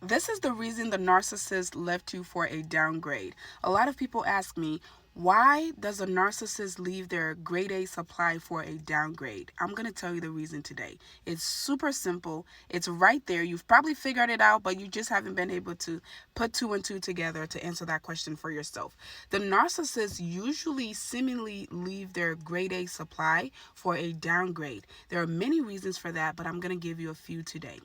This is the reason the narcissist left you for a downgrade. A lot of people ask me, why does a narcissist leave their grade A supply for a downgrade? I'm going to tell you the reason today. It's super simple. It's right there. You've probably figured it out, but you just haven't been able to put two and two together to answer that question for yourself. The narcissists usually seemingly leave their grade A supply for a downgrade. There are many reasons for that, but I'm going to give you a few today.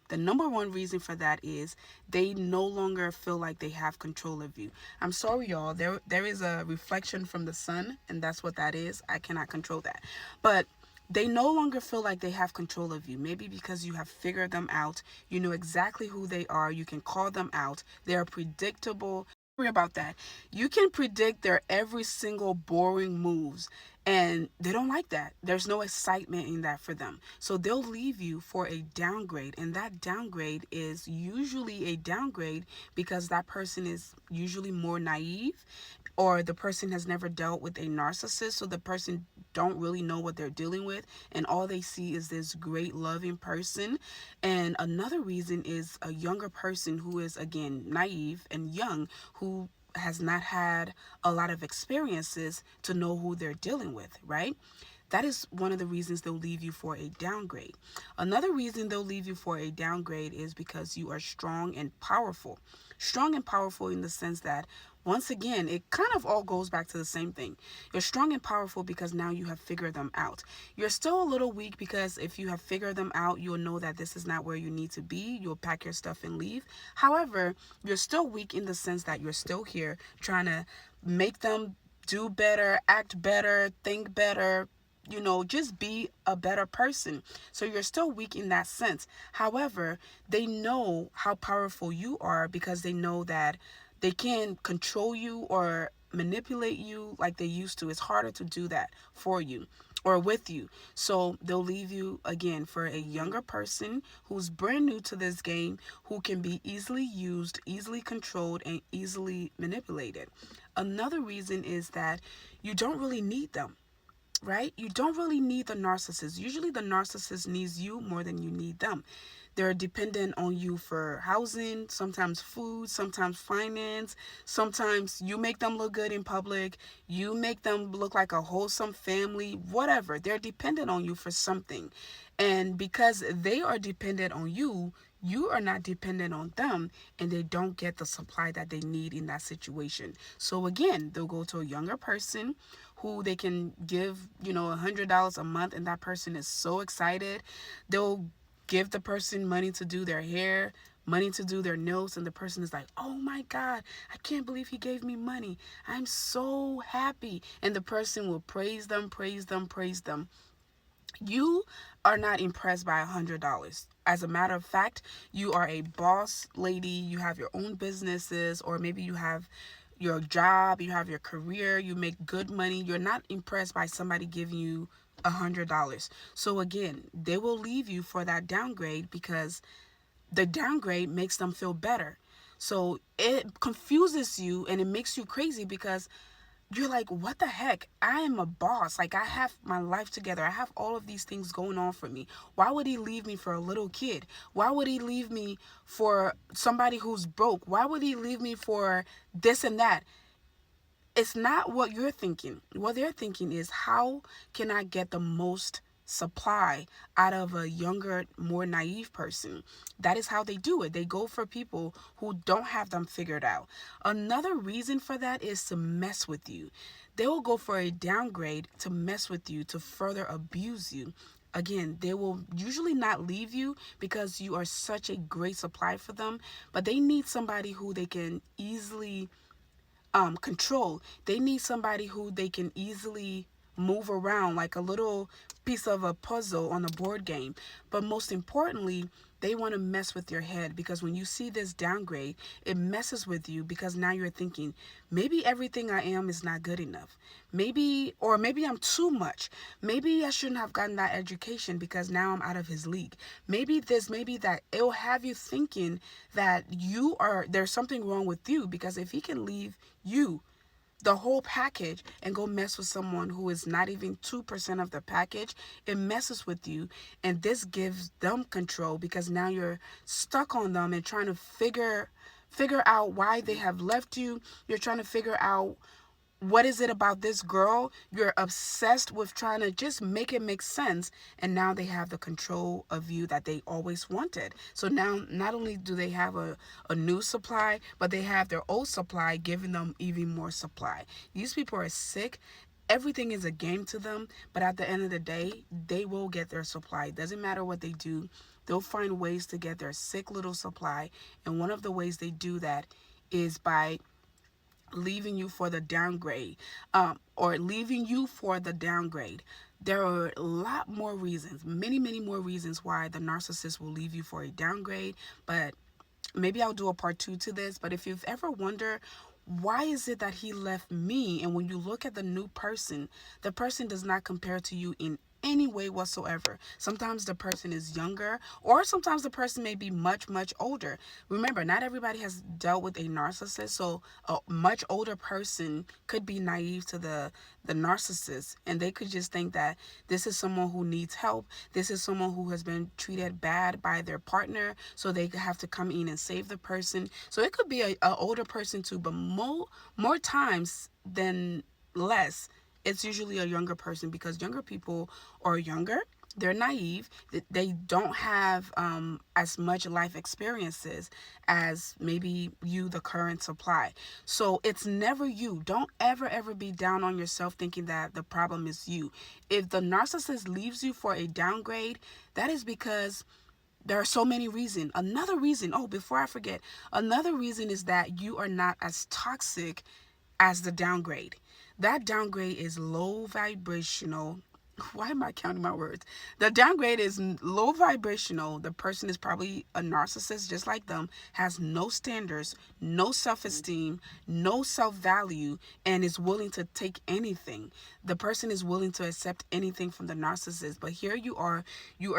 The number one reason for that is they no longer feel like they have control of you. I'm sorry, y'all. There is a reflection from the sun, and that's what that is. I cannot control that. But they no longer feel like they have control of you. Maybe because you have figured them out. You know exactly who they are. You can call them out. They're predictable. Worry about that. You can predict their every single boring moves, and they don't like that. There's no excitement in that for them. So they'll leave you for a downgrade, and that downgrade is usually a downgrade because that person is usually more naive, or the person has never dealt with a narcissist, so the person don't really know what they're dealing with, and all they see is this great loving person. And another reason is a younger person who is, again, naive and young, who has not had a lot of experiences to know who they're dealing with, right? That is one of the reasons they'll leave you for a downgrade. Another reason they'll leave you for a downgrade is because you are strong and powerful. Strong and powerful in the sense that, once again, it kind of all goes back to the same thing. You're strong and powerful because now you have figured them out. You're still a little weak because if you have figured them out, you'll know that this is not where you need to be. You'll pack your stuff and leave. However, you're still weak in the sense that you're still here trying to make them do better, act better, think better, just be a better person. So you're still weak in that sense. However, they know how powerful you are because they know that they can control you or manipulate you like they used to. It's harder to do that for you or with you. So they'll leave you again for a younger person who's brand new to this game, who can be easily used, easily controlled, and easily manipulated. Another reason is that you don't really need them, right? You don't really need the narcissist. Usually the narcissist needs you more than you need them. They're dependent on you for housing, sometimes food, sometimes finance. Sometimes you make them look good in public. You make them look like a wholesome family, whatever. They're dependent on you for something. And because they are dependent on you, you are not dependent on them, and they don't get the supply that they need in that situation. So again, they'll go to a younger person who they can give, $100 a month, and that person is so excited. They'll give the person money to do their hair, money to do their nails, and the person is like, oh my God, I can't believe he gave me money. I'm so happy. And the person will praise them, praise them, praise them. You are not impressed by $100. As a matter of fact, you are a boss lady, you have your own businesses, or maybe you have your job, you have your career, you make good money. You're not impressed by somebody giving you $100. So again, they will leave you for that downgrade because the downgrade makes them feel better. So it confuses you and it makes you crazy because you're like, what the heck? I am a boss. Like, I have my life together. I have all of these things going on for me. Why would he leave me for a little kid? Why would he leave me for somebody who's broke? Why would he leave me for this and that? It's not what you're thinking. What they're thinking is, how can I get the most supply out of a younger, more naive person? That is how they do it. They go for people who don't have them figured out. Another reason for that is to mess with you. They will go for a downgrade to mess with you, to further abuse you. Again, they will usually not leave you because you are such a great supply for them, but they need somebody who they can easily control. They need somebody who they can easily move around like a little piece of a puzzle on a board game. But most importantly, they want to mess with your head, because when you see this downgrade, it messes with you because now you're thinking, maybe everything I am is not good enough. Maybe I'm too much. Maybe I shouldn't have gotten that education because now I'm out of his league. Maybe this, maybe that. It'll have you thinking that there's something wrong with you, because if he can leave you the whole package and go mess with someone who is not even 2% of the package, it messes with you. And this gives them control because now you're stuck on them and trying to figure out why they have left you. You're trying to figure out what is it about this girl. You're obsessed with trying to just make it make sense, and now they have the control of you that they always wanted. So now not only do they have a new supply, but they have their old supply giving them even more supply. These people are sick. Everything is a game to them, but at the end of the day, they will get their supply. It doesn't matter what they do, they'll find ways to get their sick little supply. And one of the ways they do that is by leaving you for the downgrade, or leaving you for the downgrade. There are a lot more reasons, many more reasons why the narcissist will leave you for a downgrade, but maybe I'll do a part 2 to this. But if you've ever wondered, why is it that he left me? And when you look at the new person, the person does not compare to you in any way whatsoever. Sometimes the person is younger, or sometimes the person may be much older. Remember, not everybody has dealt with a narcissist, so a much older person could be naive to the narcissist, and they could just think that this is someone who needs help. This is someone who has been treated bad by their partner, so they have to come in and save the person. So it could be a older person too, but more times than less, it's usually a younger person, because younger people are younger, they're naive, they don't have as much life experiences as maybe you, the current supply. So it's never you. Don't ever be down on yourself thinking that the problem is you. If the narcissist leaves you for a downgrade, that is because there are so many reasons. Another reason, oh, before I forget, another reason is that you are not as toxic as the downgrade. That downgrade is low vibrational. Why am I counting my words? The downgrade is low vibrational. The person is probably a narcissist just like them, has no standards, no self-esteem, no self-value, and is willing to take anything. The person is willing to accept anything from the narcissist. But here you are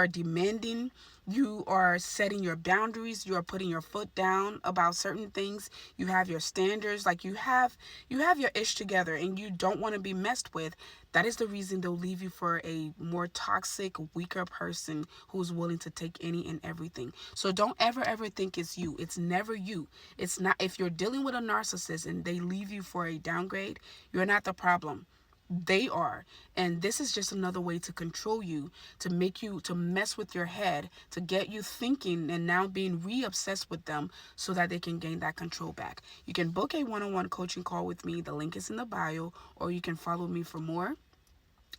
demanding, you are setting your boundaries, you are putting your foot down about certain things. You have your standards, like you have your ish together, and you don't want to be messed with. That is the reason they'll leave you for a more toxic, weaker person who's willing to take any and everything. So don't ever think it's you. It's never you. It's not. If you're dealing with a narcissist and they leave you for a downgrade, you're not the problem. They are. And this is just another way to control you, to make you, to mess with your head, to get you thinking and now being re-obsessed with them so that they can gain that control back. You can book a one-on-one coaching call with me. The link is in the bio, or you can follow me for more.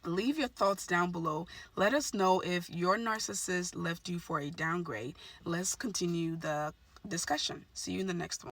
Leave your thoughts down below. Let us know if your narcissist left you for a downgrade. Let's continue the discussion. See you in the next one.